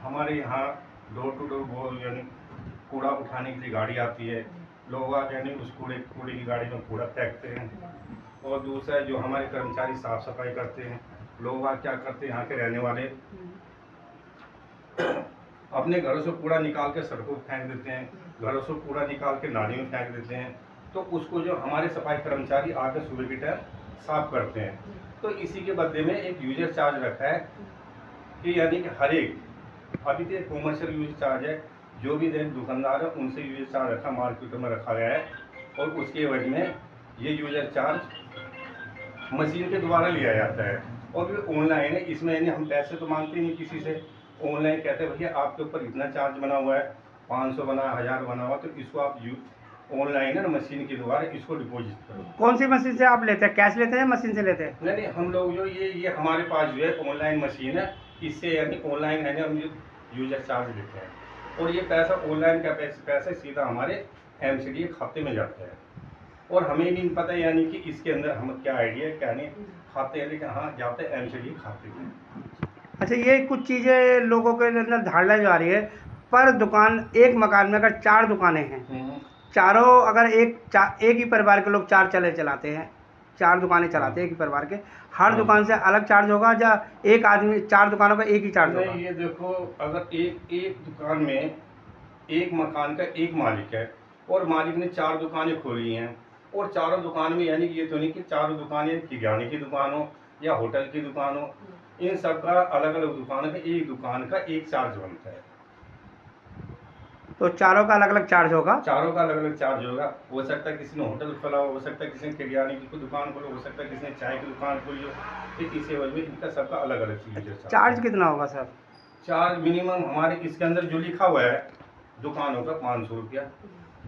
हमारे यहाँ door to door वो यानी कूड़ा उठाने के लिए गाड़ी आती है, लोग यानी उस कूड़े की गाड़ी में कूड़ा फेंकते हैं। और दूसरा जो हमारे कर्मचारी साफ सफाई करते हैं, लोग क्या करते हैं यहाँ के रहने वाले अपने घरों से कूड़ा निकाल के सड़कों पर फेंक देते हैं, घरों से कूड़ा निकाल के नाली में फेंक देते हैं। तो उसको जो हमारे सफाई कर्मचारी आकर सुबह की टाइम साफ करते हैं। तो इसी के बदले में एक यूजर चार्ज रखा है कि यानी कि हर एक अभी तो कॉमर्शियल यूज चार्ज है, जो भी दुकानदार है उनसे यूजर चार्ज रखा मार्केट में रखा गया है। और उसके वजह में ये यूजर चार्ज मशीन के द्वारा लिया जाता है और भी ऑनलाइन है। इसमें यानी हम पैसे तो मांगते नहीं किसी से, ऑनलाइन कहते हैं भैया आपके ऊपर इतना चार्ज बना हुआ है, 500 बना, 1000 बना हुआ, तो इसको आप ऑनलाइन है ना मशीन के द्वारा इसको डिपॉजिट करो। कौन सी मशीन से आप लेते हैं, कैश लेते हैं या मशीन से लेते हैं? नहीं, हम लोग जो ये हमारे पास जो है ऑनलाइन मशीन है, इससे यानी ऑनलाइन है हम यूजर चार्ज लेते हैं और ये पैसा ऑनलाइन का पैसा सीधा हमारे एमसीडी खाते में जाता है। और हमें नहीं पता यानी कि इसके अंदर हम क्या आइडिया क्या नहीं खाते हैं, लेकिन हाँ जाते हैं एमसीडी खाते में। अच्छा, ये कुछ चीज़ें लोगों के अंदर धारणा जो आ रही है, पर दुकान एक मकान में अगर 4 दुकानें हैं, चारों अगर एक ही परिवार के लोग 4 चलाते हैं, 4 दुकानें चलाते हैं एक ही परिवार के, हर दुकान से अलग चार्ज होगा या एक आदमी 4 दुकानों का एक ही चार्ज होगा? नहीं, ये देखो, अगर एक दुकान में एक मकान का एक मालिक है और मालिक ने 4 दुकानें खोली हैं और चारों दुकान में यानी कि ये तो नहीं कि चारों दुकानें किराने की दुकान हो या होटल की दुकान हो, इन सब का अलग अलग दुकान है, एक दुकान का एक चार्ज बनता है। तो चारों का अलग अलग चार्ज होगा? चारों का अलग अलग चार्ज होगा। हो सकता है किसी ने होटल खोला हो सकता है किसी ने किराने की कोई दुकान खोलो, हो सकता है किसी ने चाय की दुकान खोली हो, तो इसी वजह में इनका सबका अलग अलग चीज। चार्ज कितना होगा सर? चार्ज मिनिमम हमारे इसके अंदर जो लिखा हुआ है दुकानों का 500 रुपया,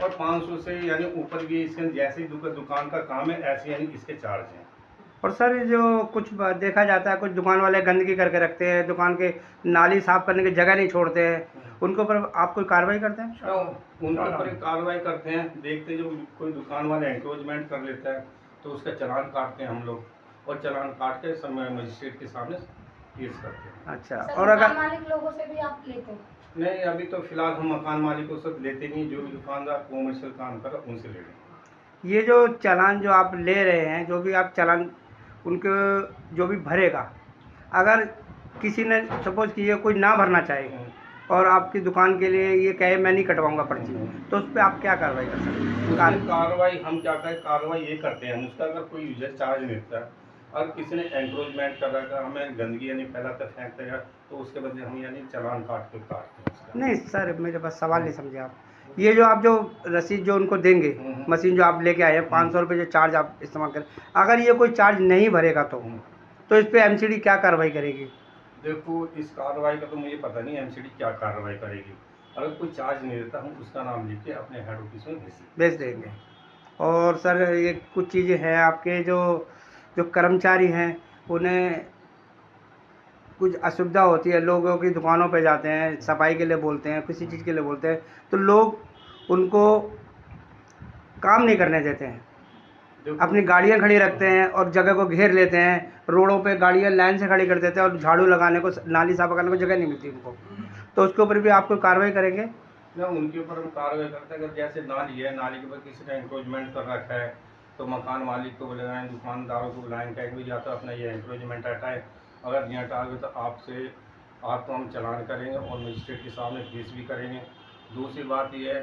और 500 से यानी ऊपर भी इसके जैसे दुकान का काम है ऐसे यानी इसके चार्ज हैं। और सर जो कुछ देखा जाता है, कुछ दुकान वाले गंदगी करके रखते हैं, दुकान के नाली साफ करने की जगह नहीं छोड़ते हैं, उनके ऊपर आप कोई कार्रवाई करते हैं? तो उनके ऊपर कार्रवाई करते हैं, देखते हैं जो कोई दुकान वाला एंक्रोचमेंट कर लेता है तो उसका चालान काटते हैं हम लोग, और चालान काट के समय मजिस्ट्रेट के सामने केस करते हैं। अच्छा, और अगर मालिक लोगों से भी आप लेते हैं? नहीं, अभी तो फिलहाल हम मकान मालिकों से लेते नहीं, जो भी दुकानदार कॉमर्शियल काम कर उनसे ले लेंगे। ये जो चालान जो आप ले रहे हैं, जो भी आप चालान उनके जो भी भरेगा, अगर किसी ने सपोज कि ये कोई ना भरना चाहे और आपकी दुकान के लिए ये कहे मैं नहीं कटवाऊंगा पर्ची, तो उस पर आप क्या कार्रवाई कर सकते हैं? कार्रवाई हम क्या करें, कार्रवाई ये करते हैं हम उसका, अगर कोई यूजर चार्ज नहीं देता और किसी ने एंक्रोचमेंट कर रखा, हमें गंदगी यानी फैलाता फेंकता है, तो उसके बदले हम यानी चालान काटते हैं। नहीं सर, मेरे पास सवाल नहीं समझे आप। ये जो आप जो रसीद जो उनको देंगे, मशीन जो आप लेके आए हैं 500 रुपये जो चार्ज आप इस्तेमाल करें, अगर ये कोई चार्ज नहीं भरेगा तो इस पर एमसीडी क्या कार्रवाई करेगी? देखो, इस कार्रवाई का तो मुझे पता नहीं एमसीडी क्या कार्रवाई करेगी। अगर कोई चार्ज नहीं देता हम उसका नाम लिख के अपने हेड ऑफिस में भेज देंगे। और सर ये कुछ चीज़ें हैं आपके जो कर्मचारी हैं उन्हें कुछ असुविधा होती है, लोगों की दुकानों पे जाते हैं, सफाई के लिए बोलते हैं, किसी चीज़ के लिए बोलते हैं, तो लोग उनको काम नहीं करने देते हैं, अपनी गाड़ियाँ खड़ी रखते हैं और जगह को घेर लेते हैं, रोडों पे गाड़ियाँ लाइन से खड़ी कर देते हैं और झाड़ू लगाने को, नाली साफ करने को जगह नहीं मिलती उनको, तो उसके ऊपर भी आप कोई कार्रवाई करेंगे? ना, उनके ऊपर हम कार्रवाई करते हैं। अगर जैसे नाली है, नाली के ऊपर किसी ने एंक्रोचमेंट कर रखा है तो मकान मालिक को बुलाएं, दुकानदारों को बुलाएं, कहें भी या तो अपना ये एंक्रोचमेंट हटाए, अगर नहीं हटाओगे तो आपको हम चालान करेंगे और मजिस्ट्रेट के सामने केस भी करेंगे। दूसरी बात ये है,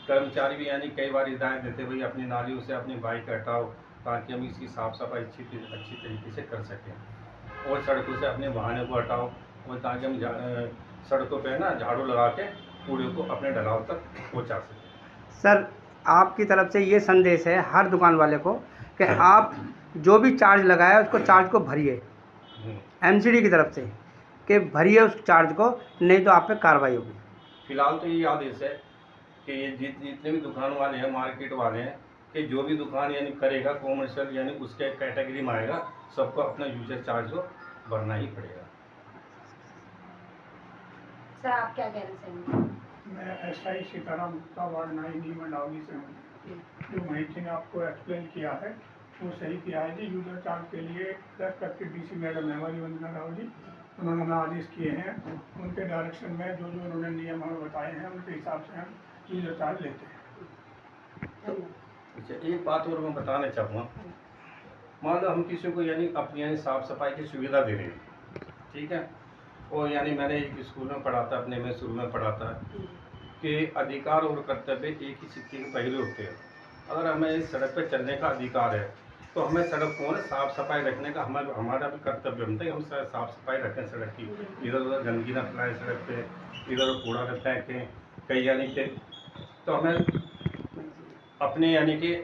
कर्मचारी भी यानी कई बार हिदायत देते भाई अपनी नालियों से अपनी बाइक हटाओ ताकि हम इसकी साफ़ सफाई अच्छी तरीके से कर सकें, और सड़कों से अपने वाहनों को हटाओ और ताकि हम सड़कों पे ना झाड़ू लगा के कूड़े को अपने ढलाव तक पहुंचा सकें। सर आपकी तरफ से ये संदेश है हर दुकान वाले को कि आप जो भी चार्ज लगाया उसको चार्ज को भरिए, एमसीडी की तरफ से कि भरिए उस चार्ज को, नहीं तो आप पे कार्रवाई होगी। फिलहाल तो ये आदेश है कि ये जितने भी दुकान वाले हैं, मार्केट वाले हैं, कि जो भी दुकान यानी करेगा कॉमर्शियल यानी उसके कैटेगरी में आएगा, सबको अपना यूजर चार्ज को भरना ही पड़ेगा। सर आप क्या कहना चाहेंगे? मैं SI सीताराम गुप्ता, वार्ड 9 मंडावली से हूँ। जो महेश जी ने आपको एक्सप्लेन किया है वो सही किया है जी। यूजर चार्ज के लिए प्लस करके DC मैडम है हमारी वंदना राव जी, उन्होंने आदेश किए हैं, उनके डायरेक्शन में जो जो उन्होंने नियम हमें बताए हैं उनके हिसाब से हम चीज़ चार्ज लेते हैं। अच्छा, एक बात और मैं बताना चाहूँगा। मान लो हम किसी को यानी अपनी यानी साफ़ सफाई की सुविधा दे रहे हैं, ठीक है, और यानी मैंने एक स्कूल में पढ़ा था, अपने में शुरू में पढ़ा था कि अधिकार और कर्तव्य एक ही सिक्के के पहलू होते हैं। अगर हमें इस सड़क पर चलने का अधिकार है तो हमें सड़क को ना साफ़ सफाई रखने का हमारा भी कर्तव्य बनता है। हम साफ़ सफाई रखें सड़क की, इधर उधर गंदगी न फैलाएं सड़क पे, इधर कूड़ा न फेंकें कहीं यानी कि। तो हमें अपने यानी कि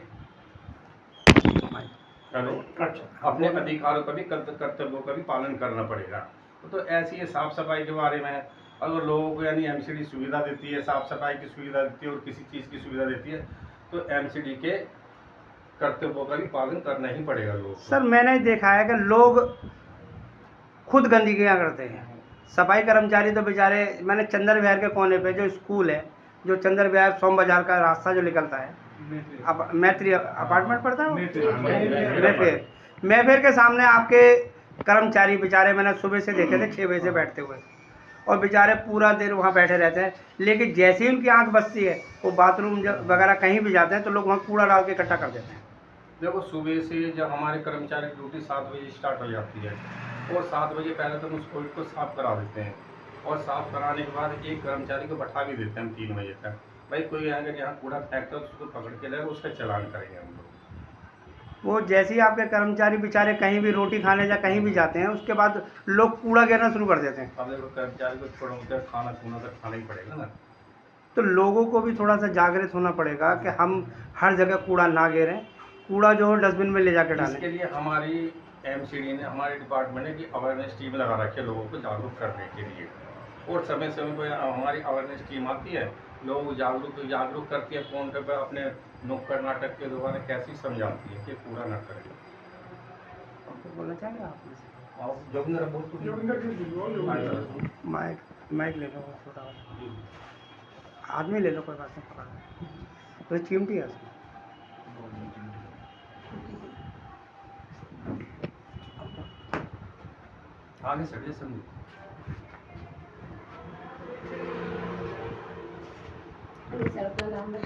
अपने अधिकारों का भी कर्तव्यों का भी पालन करना पड़ेगा। तो ऐसी है साफ़ सफाई के बारे में, अगर लोगों को यानी एमसीडी सुविधा देती है, साफ़ सफाई की सुविधा देती है और किसी चीज़ की सुविधा देती है, तो एमसीडी के कर्तव्यों का भी पालन करना ही पड़ेगा लोगों को। सर मैंने देखा है कि लोग खुद गंदगियाँ करते हैं। सफाई कर्मचारी तो बेचारे, मैंने चंदर विहार के कोने पे जो स्कूल है, जो चंदर विहार सोम बाजार का रास्ता जो निकलता है, मैत्री अपार्टमेंट पड़ता है, मैफेयर के सामने आपके कर्मचारी बेचारे मैंने सुबह से देखे थे 6 बजे से बैठते हुए, और बेचारे पूरा देर वहाँ बैठे रहते हैं। लेकिन जैसे ही उनकी आंख बचती है वो बाथरूम वगैरह कहीं भी जाते हैं तो लोग वहाँ कूड़ा डाल के इकट्ठा कर देते हैं। देखो, सुबह से जब हमारे कर्मचारी की ड्यूटी 7 बजे स्टार्ट हो जाती है और 7 बजे पहले तो हम उस कोविड को साफ़ करा देते हैं, और साफ़ कराने के बाद एक कर्मचारी को बैठा भी देते हैं हम 3 बजे तक। भाई कोई अगर यहाँ कूड़ा फेंकता है तो उसको पकड़ के लाएगा, उसका चालान करेंगे हम लोग। वो जैसे ही आपके कर्मचारी बेचारे कहीं भी रोटी खाने या कहीं भी जाते हैं उसके बाद लोग कूड़ा गिरना शुरू कर देते हैं। अब देखो, कर्मचारी को थोड़ा बहुत खाना खुना तो खाना ही पड़ेगा ना। तो लोगों को भी थोड़ा सा जागृत होना पड़ेगा कि हम हर जगह कूड़ा ना गिरें, कूड़ा जो हो डस्टबिन में ले जाके डालें। इसके लिए हमारी एमसीडी ने, हमारे डिपार्टमेंट ने की अवेयरनेस टीम लगा रखी है लोगों को जागरूक करने के लिए, और समय समय पर हमारी अवेयरनेस टीम आती है, लोग जागरूक करती है, फ़ोन पे अपने नुक्कड़ नाटक के द्वारा कैसे समझाती है कि कूड़ा ना करें। बोलना चाहेंगे आप? और जोगिंदर बहुत जोगिंदर जी बोलो। माइक ले लो, छोटा वाला आदमी ले लो, कोई बात नहीं, पकड़ कोई चिमटी है उसमें। आगे सर समझो। सर अपना नाम बताइए।